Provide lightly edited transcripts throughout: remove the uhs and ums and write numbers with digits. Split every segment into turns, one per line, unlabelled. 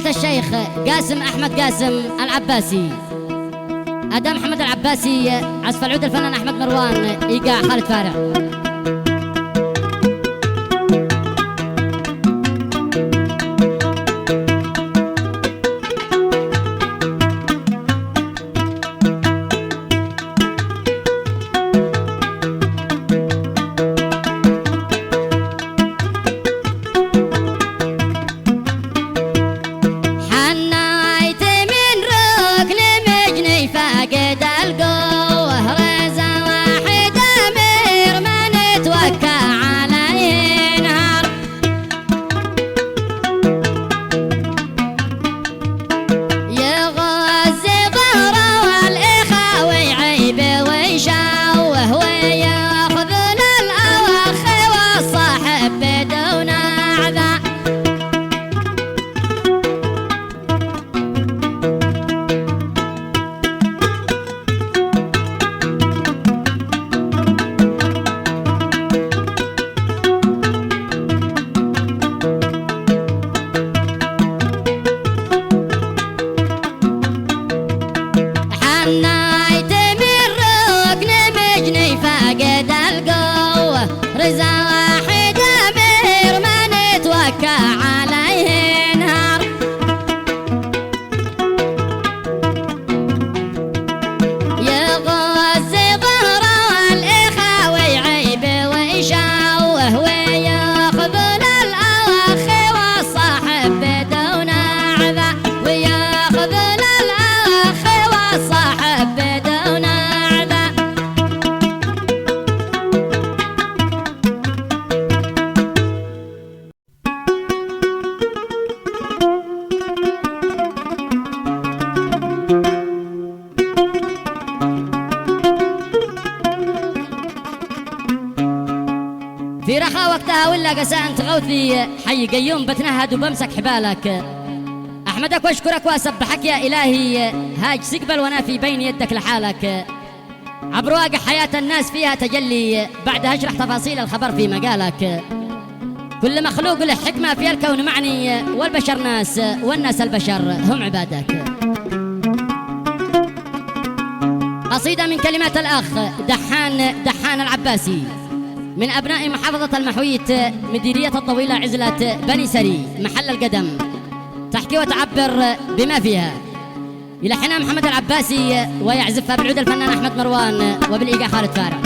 الشيخ قاسم أحمد قاسم العباسي، أداء محمد العباسي، عزف العود الفنان أحمد مروان، إيقاع خالد فارع. في رخاء وقتها ولا قساء انت غوثي حي قيوم بتنهد وبمسك حبالك، احمدك واشكرك واسبحك يا الهي، هاج سقبل وانا في بين يدك لحالك، عبر واقع حياة الناس فيها تجلي، بعدها اشرح تفاصيل الخبر في مقالك، كل مخلوق له حكمة في الكون معني، والبشر ناس والناس البشر هم عبادك. قصيدة من كلمات الأخ دحان العباسي من أبناء محافظة المحويت، مديرية الطويلة عزلة بني سري محل القدم، تحكي وتعبر بما فيها. يلحنها محمد العباسي ويعزفها بالعود الفنان أحمد مروان وبالإيقاع خالد فارع.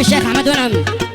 الشيخ احمد ونعم.